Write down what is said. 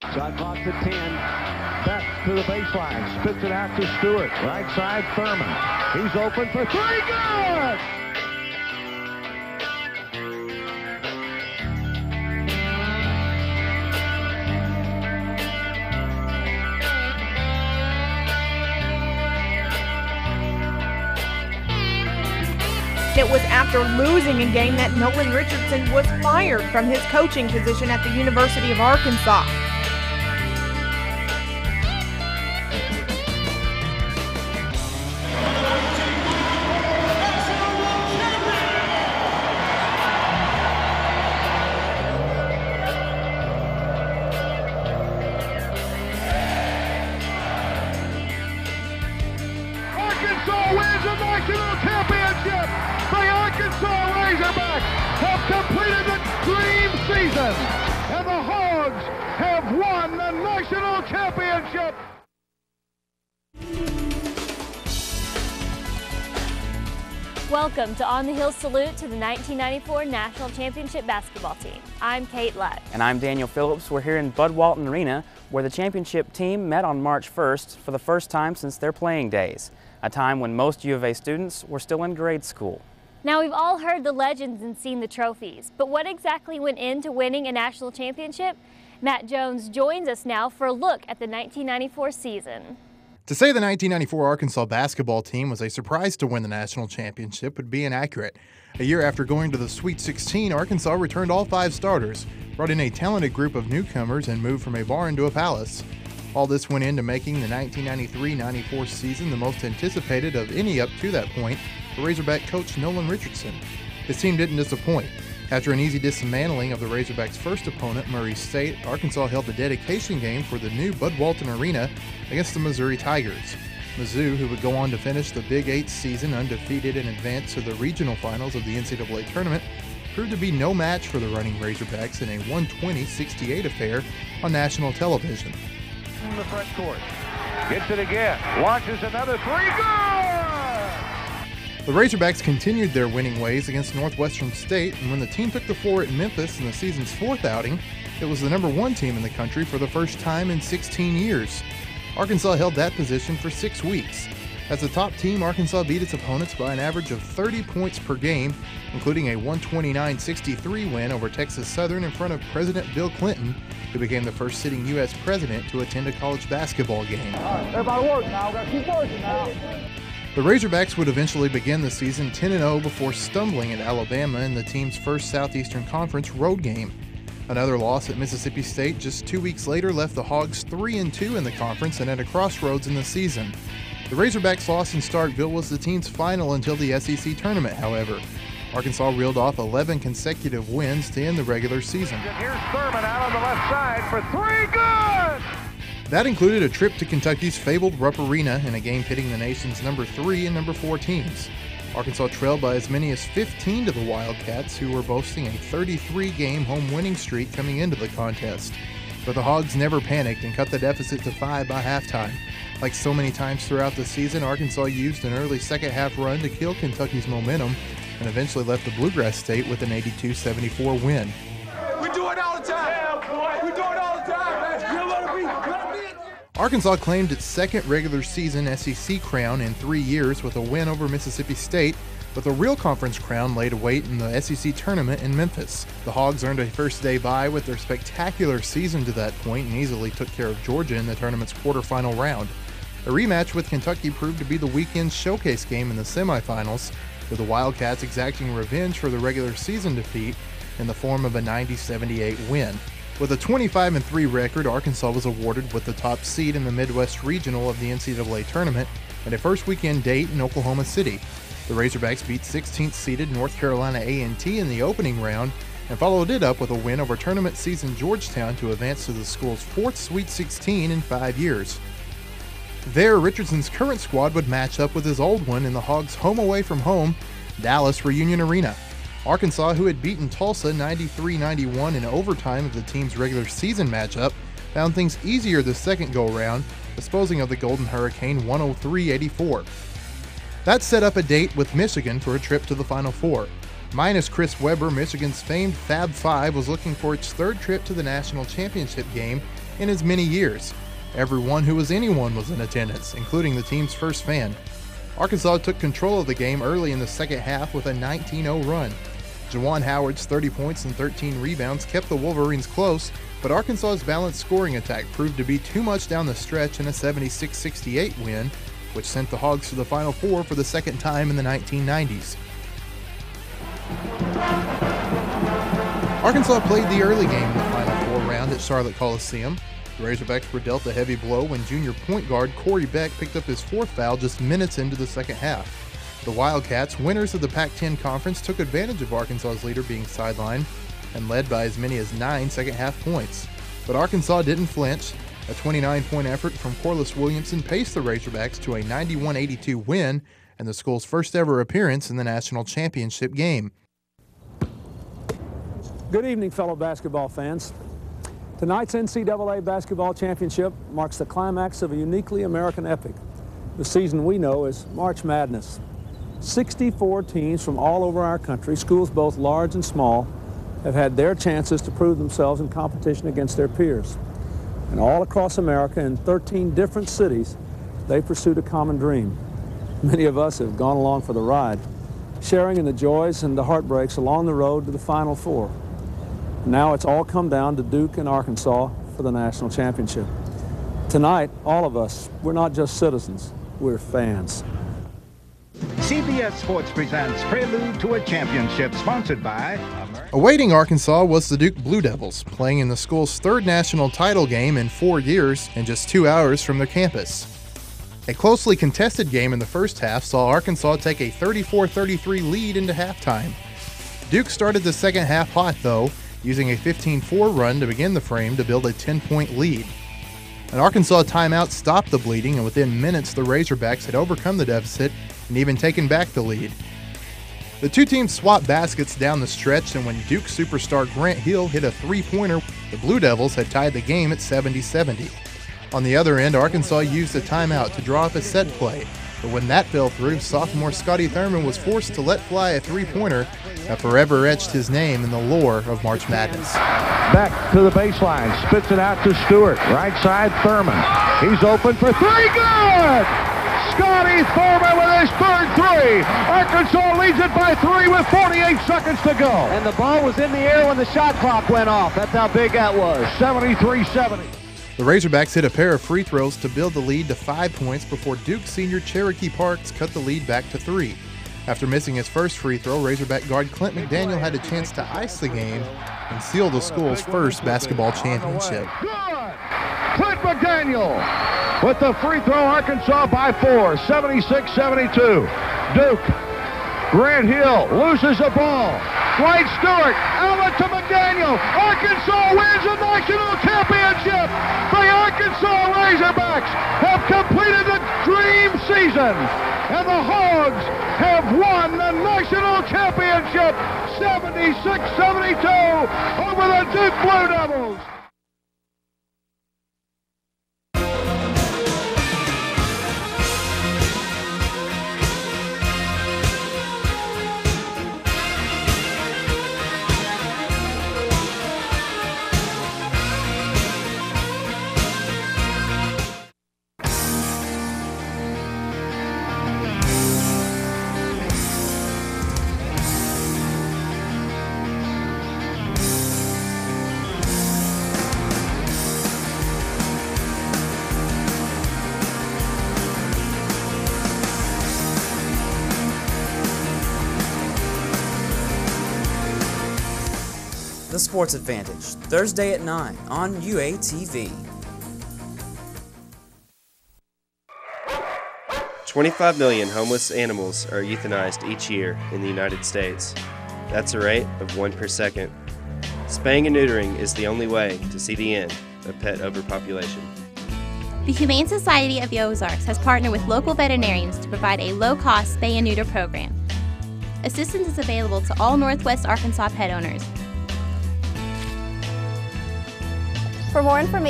Shot clock to 10. Back to the baseline. Spits it out to Stewart. Right side, Thurman. He's open for three. Good! It was after losing a game that Nolan Richardson was fired from his coaching position at the University of Arkansas. Arkansas wins the national championship! The Arkansas Razorbacks have completed the dream season, and the Hogs have won the national championship. Welcome to On the Hill Salute to the 1994 National Championship Basketball Team. I'm Kate Lutt. And I'm Daniel Phillips. We're here in Bud Walton Arena, where the championship team met on March 1st for the first time since their playing days, a time when most U of A students were still in grade school. Now, we've all heard the legends and seen the trophies, but what exactly went into winning a national championship? Matt Jones joins us now for a look at the 1994 season. To say the 1994 Arkansas basketball team was a surprise to win the national championship would be inaccurate. A year after going to the Sweet 16, Arkansas returned all 5 starters, brought in a talented group of newcomers, and moved from a barn to a palace. All this went into making the 1993-94 season the most anticipated of any up to that point for Razorback coach Nolan Richardson. His team didn't disappoint. After an easy dismantling of the Razorbacks' first opponent, Murray State, Arkansas held the dedication game for the new Bud Walton Arena against the Missouri Tigers. Mizzou, who would go on to finish the Big 8 season undefeated and advance to the regional finals of the NCAA tournament, proved to be no match for the running Razorbacks in a 120-68 affair on national television. In the front court. Gets it again. Launches another three. Good! The Razorbacks continued their winning ways against Northwestern State, and when the team took the floor at Memphis in the season's 4th outing, it was the #1 team in the country for the first time in 16 years. Arkansas held that position for 6 weeks. As the top team, Arkansas beat its opponents by an average of 30 points per game, including a 129-63 win over Texas Southern in front of President Bill Clinton, who became the first sitting U.S. president to attend a college basketball game. All right, everybody work now. We've got to keep working now. The Razorbacks would eventually begin the season 10-0 before stumbling at Alabama in the team's first Southeastern Conference road game. Another loss at Mississippi State just 2 weeks later left the Hogs 3-2 in the conference and at a crossroads in the season. The Razorbacks' loss in Starkville was the team's final until the SEC tournament, however. Arkansas reeled off 11 consecutive wins to end the regular season. Here's Thurman out on the left side for three. Good! That included a trip to Kentucky's fabled Rupp Arena in a game pitting the nation's #3 and #4 teams. Arkansas trailed by as many as 15 to the Wildcats, who were boasting a 33-game home winning streak coming into the contest. But the Hogs never panicked and cut the deficit to 5 by halftime. Like so many times throughout the season, Arkansas used an early second-half run to kill Kentucky's momentum and eventually left the Bluegrass State with an 82-74 win. We do it all the time. Yeah, boy. We do it all the time, man. You let me. Arkansas claimed its second regular season SEC crown in 3 years with a win over Mississippi State, but the real conference crown lay to wait in the SEC tournament in Memphis. The Hogs earned a first-day bye with their spectacular season to that point and easily took care of Georgia in the tournament's quarterfinal round. A rematch with Kentucky proved to be the weekend's showcase game in the semifinals, with the Wildcats exacting revenge for the regular season defeat in the form of a 90-78 win. With a 25-3 record, Arkansas was awarded with the top seed in the Midwest Regional of the NCAA tournament and a first weekend date in Oklahoma City. The Razorbacks beat 16th-seeded North Carolina A&T in the opening round and followed it up with a win over tournament-seasoned Georgetown to advance to the school's 4th Sweet 16 in 5 years. There, Richardson's current squad would match up with his old one in the Hogs' home-away-from-home Dallas Reunion Arena. Arkansas, who had beaten Tulsa 93-91 in overtime of the team's regular season matchup, found things easier the second go-around, disposing of the Golden Hurricane 103-84. That set up a date with Michigan for a trip to the Final Four. Minus Chris Webber, Michigan's famed Fab Five was looking for its third trip to the national championship game in as many years. Everyone who was anyone was in attendance, including the team's first fan. Arkansas took control of the game early in the second half with a 19-0 run. Juwan Howard's 30 points and 13 rebounds kept the Wolverines close, but Arkansas's balanced scoring attack proved to be too much down the stretch in a 76-68 win, which sent the Hogs to the Final Four for the second time in the 1990s. Arkansas played the early game in the Final Four round at Charlotte Coliseum. The Razorbacks were dealt a heavy blow when junior point guard Corey Beck picked up his fourth foul just minutes into the second half. The Wildcats, winners of the Pac-10 Conference, took advantage of Arkansas's leader being sidelined and led by as many as 9 second-half points. But Arkansas didn't flinch. A 29-point effort from Corliss Williamson paced the Razorbacks to a 91-82 win and the school's first-ever appearance in the national championship game. Good evening, fellow basketball fans. Tonight's NCAA basketball championship marks the climax of a uniquely American epic. The season we know as March Madness. 64 teams from all over our country, schools both large and small, have had their chances to prove themselves in competition against their peers. And all across America, in 13 different cities, they pursued a common dream. Many of us have gone along for the ride, sharing in the joys and the heartbreaks along the road to the Final Four. Now it's all come down to Duke and Arkansas for the national championship. Tonight, all of us, we're not just citizens, we're fans. CBS Sports presents Prelude to a Championship, sponsored by Awaiting Arkansas was the Duke Blue Devils, playing in the school's third national title game in 4 years and just 2 hours from their campus. A closely contested game in the first half saw Arkansas take a 34-33 lead into halftime. Duke started the second half hot, though, using a 15-4 run to begin the frame to build a 10-point lead. An Arkansas timeout stopped the bleeding, and within minutes the Razorbacks had overcome the deficit and even taken back the lead. The two teams swapped baskets down the stretch, and when Duke superstar Grant Hill hit a three-pointer, the Blue Devils had tied the game at 70-70. On the other end, Arkansas used a timeout to draw up a set play, but when that fell through, sophomore Scotty Thurman was forced to let fly a three-pointer that forever etched his name in the lore of March Madness. Back to the baseline, spits it out to Stewart. Right side, Thurman. He's open for three. Good! Scotty Thurman with his third three. Arkansas leads it by 3 with 48 seconds to go. And the ball was in the air when the shot clock went off. That's how big that was. 73-70. The Razorbacks hit a pair of free throws to build the lead to 5 points before Duke senior Cherokee Parks cut the lead back to 3. After missing his first free throw, Razorback guard Clint McDaniel had a chance to ice the game and seal the school's first basketball championship. Good! Clint McDaniel with the free throw. Arkansas by 4, 76-72. Duke. Grant Hill loses the ball. Dwight Stewart, outlet to McDaniel. Arkansas wins the national championship. The Arkansas Razorbacks have completed the dream season, and the Hogs have won the national championship 76-72 over the Duke Blue Devils. The Sports Advantage, Thursday at 9 on UATV. 25 million homeless animals are euthanized each year in the United States. That's a rate of 1 per second. Spaying and neutering is the only way to see the end of pet overpopulation. The Humane Society of the Ozarks has partnered with local veterinarians to provide a low-cost spay and neuter program. Assistance is available to all Northwest Arkansas pet owners. For more information